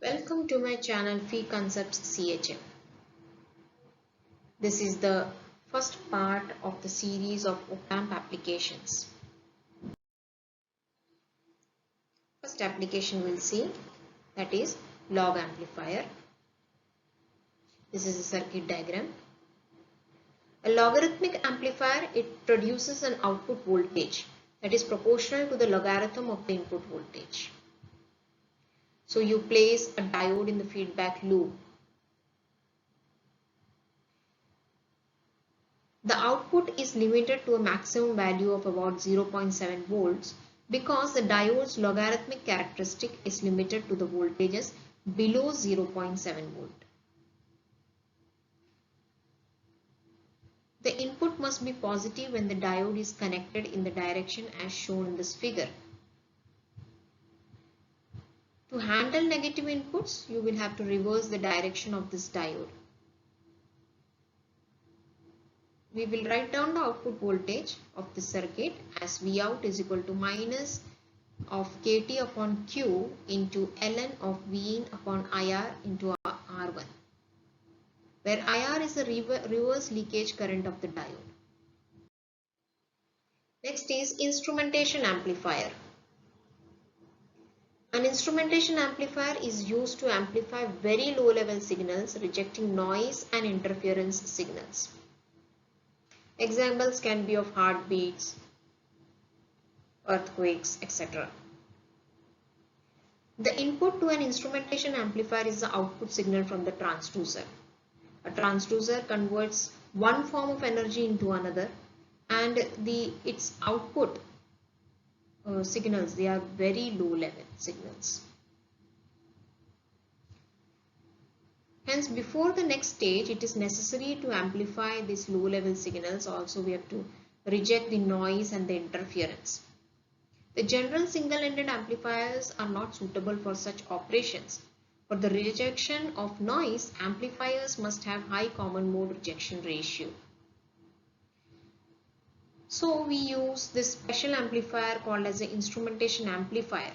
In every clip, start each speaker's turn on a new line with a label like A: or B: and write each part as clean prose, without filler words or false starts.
A: Welcome to my channel Fee Concepts CHM. This is the first part of the series of OPAMP applications. First application we'll see, that is log amplifier. This is a circuit diagram. A logarithmic amplifier, it produces an output voltage that is proportional to the logarithm of the input voltage. So you place a diode in the feedback loop. The output is limited to a maximum value of about 0.7 volts because the diode's logarithmic characteristic is limited to the voltages below 0.7 volt. The input must be positive when the diode is connected in the direction as shown in this figure. To handle negative inputs, you will have to reverse the direction of this diode. We will write down the output voltage of the circuit as Vout is equal to minus of Kt upon Q into ln of Vin upon IR into R1, where IR is the reverse leakage current of the diode. Next is instrumentation amplifier. An instrumentation amplifier is used to amplify very low level signals, rejecting noise and interference signals. Examples can be of heartbeats, earthquakes, etc. The input to an instrumentation amplifier is the output signal from the transducer. A transducer converts one form of energy into another, and its output signals, they are very low level signals. Hence, before the next stage, it is necessary to amplify these low level signals. Also, we have to reject the noise and the interference. The general single-ended amplifiers are not suitable for such operations. For the rejection of noise, amplifiers must have high common mode rejection ratio. So we use this special amplifier called as an instrumentation amplifier.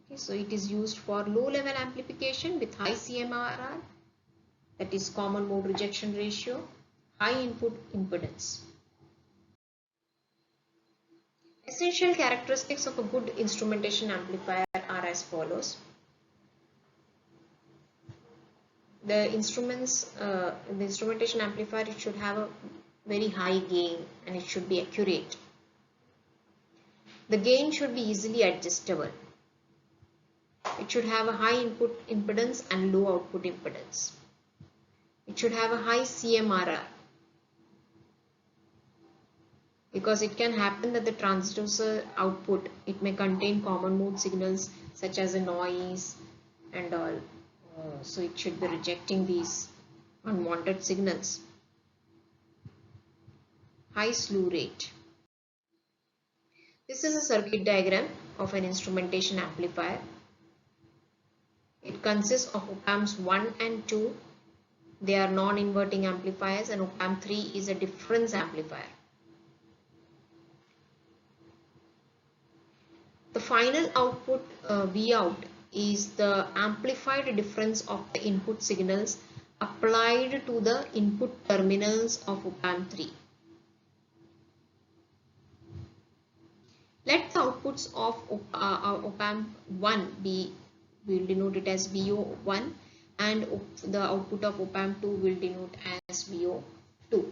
A: Okay, so it is used for low level amplification with high CMRR, that is common mode rejection ratio, high input impedance. Essential characteristics of a good instrumentation amplifier are as follows. The instrumentation amplifier, it should have a very high gain and it should be accurate. The gain should be easily adjustable. It should have a high input impedance and low output impedance. It should have a high CMRR, because it can happen that the transducer output, it may contain common mode signals such as a noise and all. So it should be rejecting these unwanted signals. High slew rate. This is a circuit diagram of an instrumentation amplifier. It consists of OPAMPs 1 and 2. They are non-inverting amplifiers, and OPAMP 3 is a difference amplifier. The final output Vout is the amplified difference of the input signals applied to the input terminals of OPAMP 3. Let the outputs of OPAMP 1 be, we will denote it as VO1, and the output of OPAMP 2 will denote as VO2. So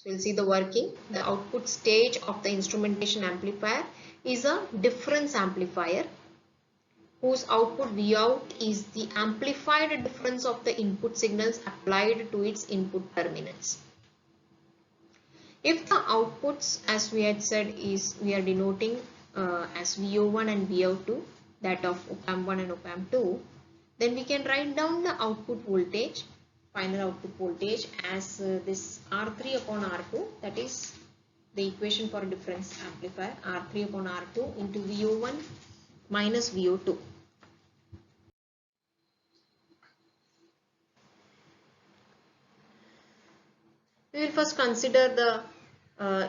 A: we'll see the working. The output stage of the instrumentation amplifier is a difference amplifier whose output Vout is the amplified difference of the input signals applied to its input terminals. If the outputs, as we had said, is we are denoting as VO1 and VO2, that of OPAMP 1 and OPAMP 2, then we can write down the output voltage, final output voltage, as this R3 upon R2, that is the equation for a difference amplifier, R3 upon R2 into VO1 minus VO2. We will first consider the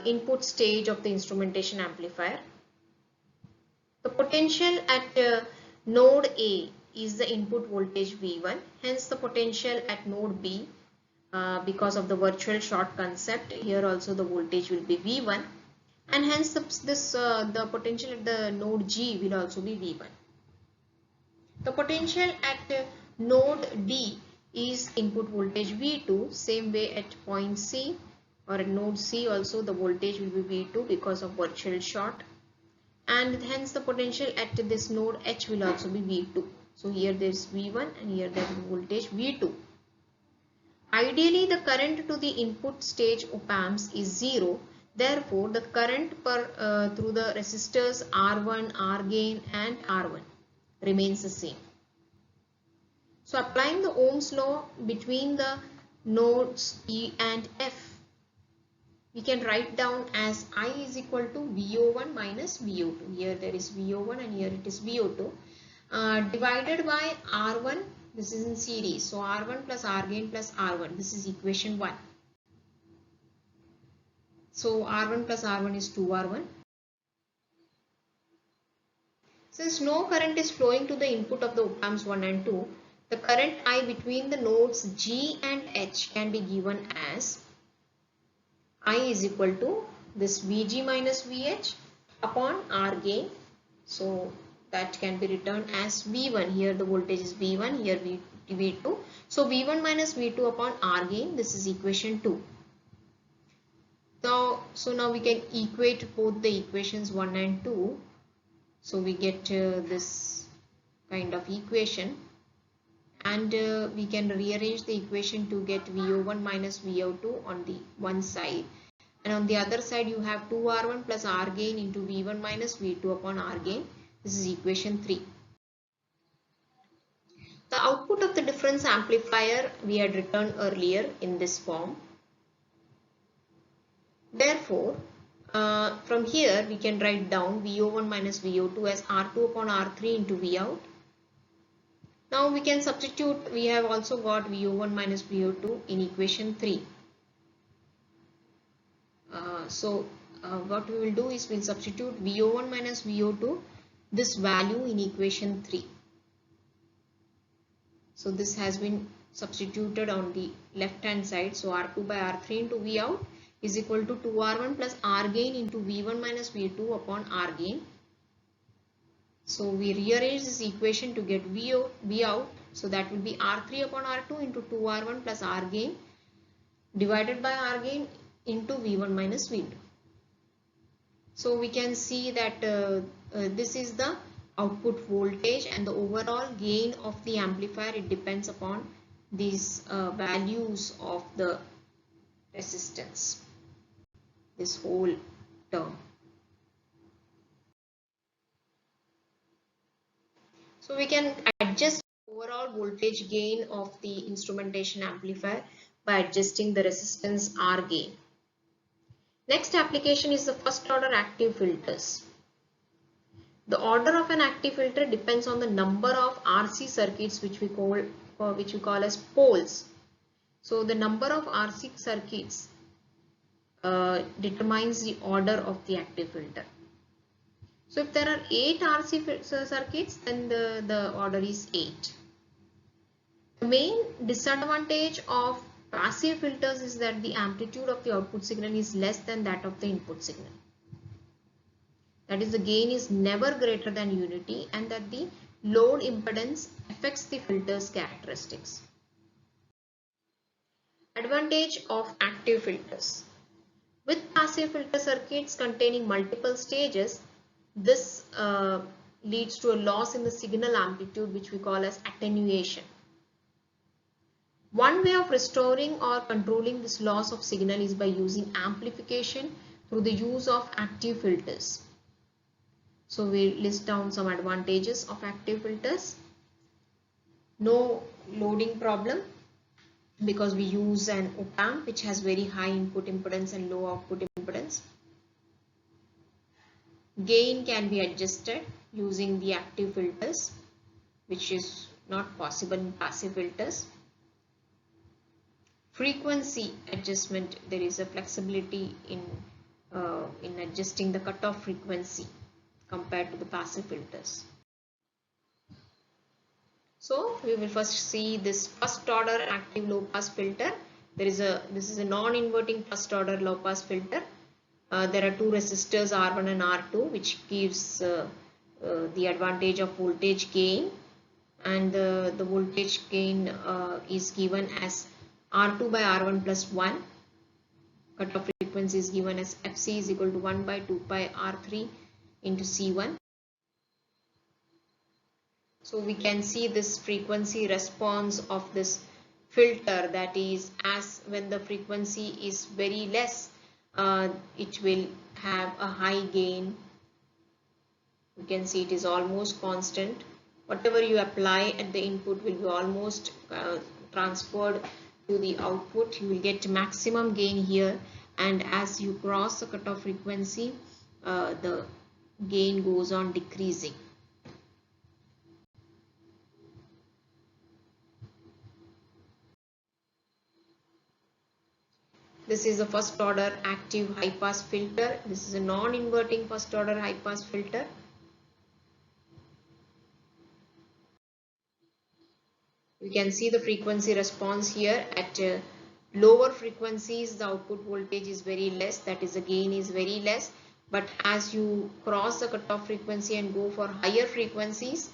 A: input stage of the instrumentation amplifier. The potential at Node A is the input voltage V1, hence the potential at node B, because of the virtual short concept, here also the voltage will be V1, and hence the potential at the node G will also be V1. The potential at node D is input voltage V2, same way at point C or at node C also the voltage will be V2 because of virtual short, and hence the potential at this node H will also be V2. So here there is V1 and here there is voltage V2. Ideally the current to the input stage op-amps is 0. Therefore the current through the resistors R1, R gain and R1 remains the same. So applying the Ohm's law between the nodes E and F, we can write down as I is equal to VO1 minus VO2. Here there is VO1 and here it is VO2. Divided by R1, this is in series. So R1 plus R gain plus R1, this is equation 1. So R1 plus R1 is 2R1. Since no current is flowing to the input of the op-amps 1 and 2, the current I between the nodes G and H can be given as I is equal to this Vg minus Vh upon R gain. So that can be written as V1. Here the voltage is V1, here V2. So V1 minus V2 upon R gain, this is equation 2. So now we can equate both the equations 1 and 2. So we get this kind of equation, and we can rearrange the equation to get VO1 minus VO2 on the one side, and on the other side you have 2R1 plus R gain into V1 minus V2 upon R gain. This is equation 3. The output of the difference amplifier we had written earlier in this form. Therefore, from here we can write down VO1 minus VO2 as R2 upon R3 into Vout. Now we can substitute, we have also got VO1 minus VO2 in equation 3. What we will do is we will substitute VO1 minus VO2, this value in equation 3. So this has been substituted on the left hand side. So R2 by R3 into Vout is equal to 2R1 plus R gain into V1 minus V2 upon R gain. So we rearrange this equation to get Vout. So that will be R3 upon R2 into 2R1 plus R gain divided by R gain into V1 minus V2. So we can see that this is the output voltage, and the overall gain of the amplifier, it depends upon these values of the resistance, this whole term. So we can adjust overall voltage gain of the instrumentation amplifier by adjusting the resistance R gain. Next application is the first order active filters. The order of an active filter depends on the number of RC circuits which we call as poles. So the number of RC circuits determines the order of the active filter. So if there are 8 RC circuits, then the order is 8. The main disadvantage of passive filters is that the amplitude of the output signal is less than that of the input signal. That is, the gain is never greater than unity, and that the load impedance affects the filter's characteristics. Advantage of active filters. With passive filter circuits containing multiple stages, this leads to a loss in the signal amplitude, which we call as attenuation. One way of restoring or controlling this loss of signal is by using amplification through the use of active filters. So we list down some advantages of active filters. No loading problem, because we use an op-amp which has very high input impedance and low output impedance. Gain can be adjusted using the active filters, which is not possible in passive filters. Frequency adjustment, there is a flexibility in adjusting the cutoff frequency compared to the passive filters. So we will first see this first order active low pass filter. This is a non-inverting first order low pass filter. There are two resistors R1 and R2, which gives the advantage of voltage gain, and the voltage gain is given as R2 by R1 plus 1. Cutoff frequency is given as Fc is equal to 1 by 2 pi R3 into C1. So we can see this frequency response of this filter, that is, as when the frequency is very less, it will have a high gain. You can see it is almost constant. Whatever you apply at the input will be almost transferred to the output. You will get maximum gain here, and as you cross the cutoff frequency, the gain goes on decreasing. This is a first order active high pass filter. This is a non-inverting first order high pass filter. You can see the frequency response here. At lower frequencies, the output voltage is very less, that is, the gain is very less. But as you cross the cutoff frequency and go for higher frequencies,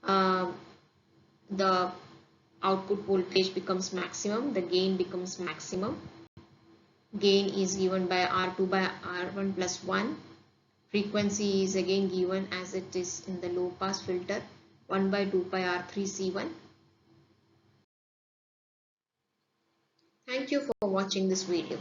A: the output voltage becomes maximum, the gain becomes maximum. Gain is given by R2 by R1 plus 1. Frequency is again given as it is in the low pass filter, 1 by 2 pi R3 C1. Thank you for watching this video.